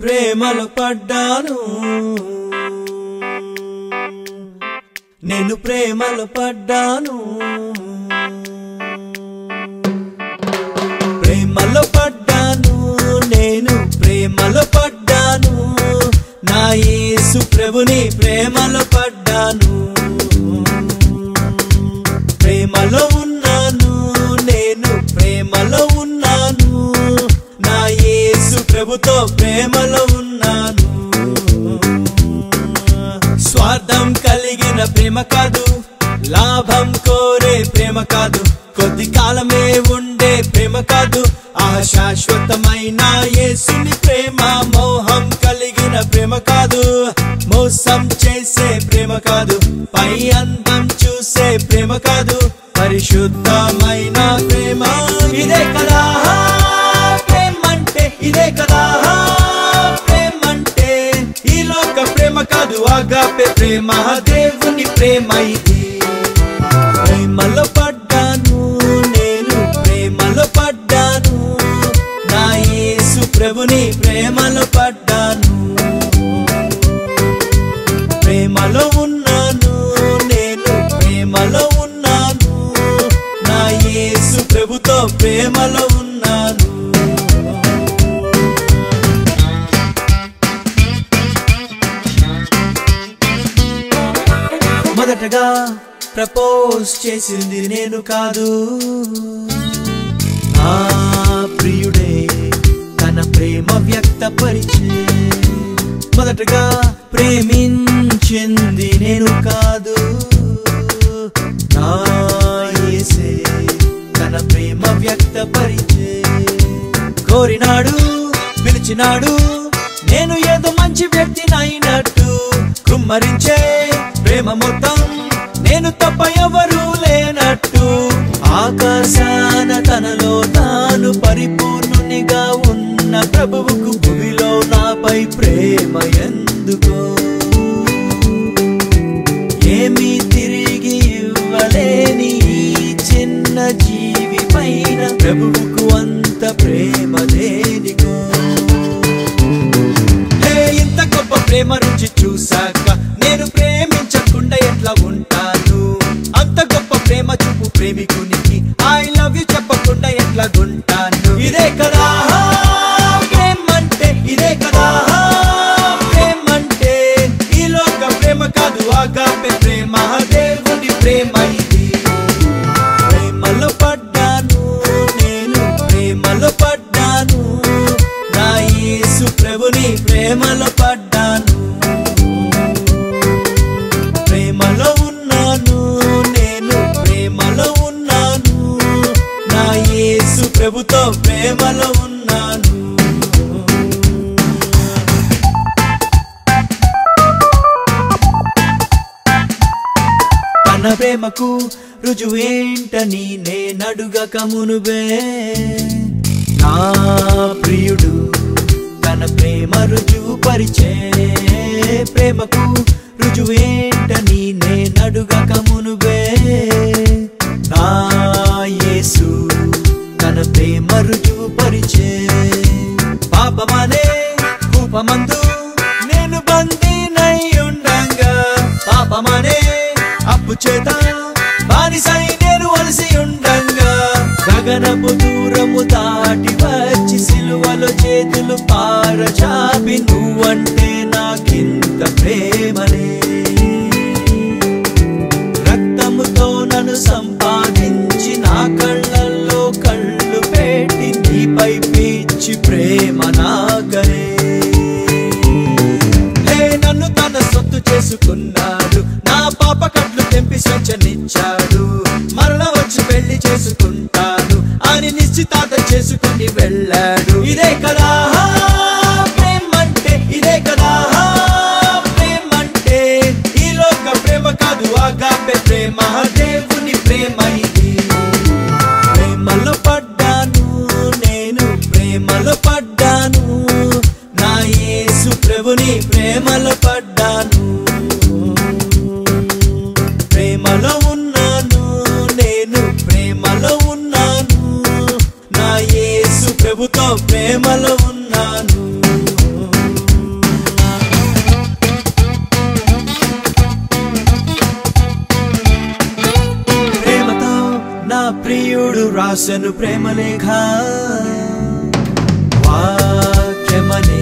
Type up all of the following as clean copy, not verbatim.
ప్రేమలో పడ్డాను నేను ప్రేమలో పడ్డాను ప్రేమలో పడ్డాను నేను ప్రేమలో పడ్డాను నా యేసు ప్రభుని ప్రేమలో పడ్డాను ప్రేమలో ఉన్నాను నేను ప్రేమలో ఉన్నాను నా యేసు ప్రభుతో ప్రేమలో ఉన్నాను స్వార్థం కలిగిన ప్రేమ కాదు లాభం కోరే ప్రేమ కాదు కొద్ది కాలమే ఉండే ప్రేమ కాదు శాశ్వతమైన యేసుని ప్రేమ మోహం కలిగిన ప్రేమ కాదు మోసం చేసే ప్రేమ కాదు పై అందం చూసే ప్రేమ కాదు పరిశుద్ధమైన ప్రేమ ఇదే కదా ప్రేమంటే ఇదే కదా ప్రేమంటే ఈ లోక ప్రేమ కాదు ఆగాపే ప్రేమ దేవుని ప్రేమ ఇది ప్రేమలో పడ్డాను నేను ప్రేమలో పడ్డాను నా యేసు ప్రభుని ప్రేమలో పడ్డాను ప్రేమలో ఉన్నాను నేను ప్రేమలో ఉన్నాను నా యేసు ప్రభుతో ప్రేమలో ఉన్నాను మొదటగా ప్రపోజ్ చేసింది నేను కాదు నా ప్రియుడే తన ప్రేమ వ్యక్తపరిచే మొదటగా ప్రేమించింది నేను కాదు నా యేసే తన ప్రేమ వ్యక్తపరిచే కోరినాడు పిలిచినాడు నేను ఏదో మంచి వ్యక్తినైనట్టు కుమ్మరించే ప్రేమ మొత్తం నేను తప్ప ఎవరు లేనట్టు ఆకాశాన తనలో తాను పరిపూర్ణునిగా ఉన్న ప్రభువుకు భూమిలో నాపై ప్రేమ ఎందుకో ఏమీ తిరిగి ఇవ్వలేని ఈ చిన్న జీవి పైన ప్రభువుకు అంత ప్రేమ దేనికో ఇంత గొప్ప ప్రేమ రుచి చూసాక నేను ప్రేమించకుండా ఎట్లా ఉంటాను అంత గొప్ప ప్రేమ చూపు ప్రేమికునికి ఐ లవ్ యు చెప్పకుండా ఎట్లా ఉంటాను ఇదే కదా ప్రేమంటే ఇదే కదా ప్రేమంటే ఈ లోక ప్రేమ కాదు ఆగాపే ప్రేమ దేవుని ప్రేమ ఇది ప్రేమలో పడ్డాను నేను ప్రేమలో పడ్డాను నా యేసు ప్రభుని ప్రేమలో పడ్డాను ప్రేమలో ఉన్నాను నేను ప్రేమలో ఉన్నాను నా యేసు ప్రభుతో ప్రేమలో ఉన్నాను తన ప్రేమకు రుజువేంటని నేనడుగక మునుబే నా ప్రియుడు తన ప్రేమ రుజువు పరిచే ప్రేమకు రుజువేంటని నేనడుగక మునుబే నా యేసు తన ప్రేమ రుజువు పరిచే పాపమనే కూపమందు నేను బందీనై ఉండంగా పాపమనే అప్పు చేత బానిసై నేను వలసి ఉండంగా గగనపు దూరము దాటి వచ్చి సిలువలో చేతులు పారచాపి నువ్వంటే నాకింత ప్రేమనే రక్తముతో నన్ను సంపాదించి నా కళ్ళల్లో కళ్ళు పెట్టి నీపై పిచ్చి ప్రేమ నాకనే నన్ను తన సొత్తు చేసుకున్నాడు నా పాప కట్లు తెంపి స్వేచ్ఛనిచ్చాడు మరణ వచ్చి పెళ్లి చేసుకుంటాను అని నిశ్చితార్థం చేసుకుని వెళ్ళాడు ఇదే కదా ప్రేమంటే ఇదే కదా ప్రేమంటే ఈ లోక ప్రేమ కాదు ఆగాపే ప్రేమ దేవుని ప్రేమ ఇది ప్రేమలో పడ్డాను నేను ప్రేమలో పడ్డాను నా యేసు ప్రభుని ప్రేమలో పడ్డాను ప్రేమలో ఉన్నాను నేను ప్రేమలో ఉన్నాను నా యేసు ప్రభుతో ప్రేమలో ఉన్నాను ప్రియుడు రాసెను ప్రేమలేఖ వాక్యమనే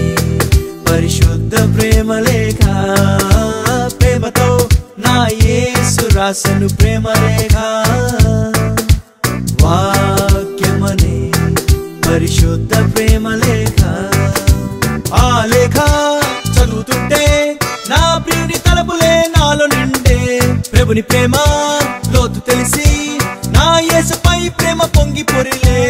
పరిశుద్ధ ప్రేమలేఖ ప్రేమతో నా యేసు రాసెను ప్రేమలేఖ వాక్యమనే పరిశుద్ధ ప్రేమలేఖ ఆ లేఖ చదువుతుంటే నా ప్రియుని తలపులే నాలో నిండే ప్రభుని ప్రేమ లోతు తెలిసి నా యేసుపై ప్రేమ పొంగి పొరిలే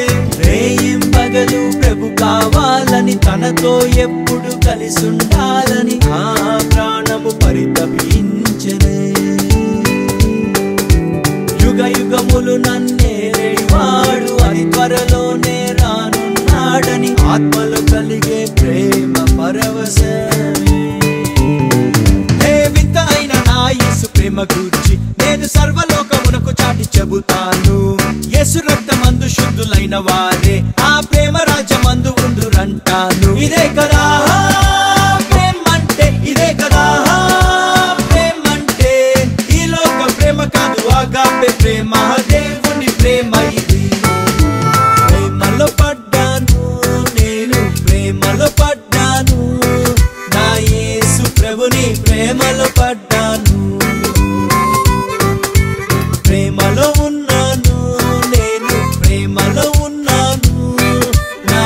రేయింబగలు ప్రభు కావాలని తనతో ఎప్పుడు కలిసి ఉండాలని ఆ ప్రాణము పరితపించెనే యుగ యుగములు నన్నేలేవాడు అది త్వరలోనే రానున్నాడని ఆత్మలో కలిగే ప్రేమ పరవశమే వింత అయిన నా యేసు ప్రేమ గూర్చి నేను సర్వలోకమునకు చాటి చెబుతాను యేసు రక్తమందు శుద్ధులైన వారే ఆ ప్రేమ రాజ్యమందు ఉందురంటాను ఇదే కదా ప్రేమంటే ఇదే కదా ప్రేమంటే ఈ లోక ప్రేమ కాదు ఆగాపే ప్రేమ దేవుని ప్రేమ ఇది ప్రేమలో పడ్డాను నేను ప్రేమలో పడ్డాను నా యేసు ప్రభుని ప్రేమలో పడ్డాను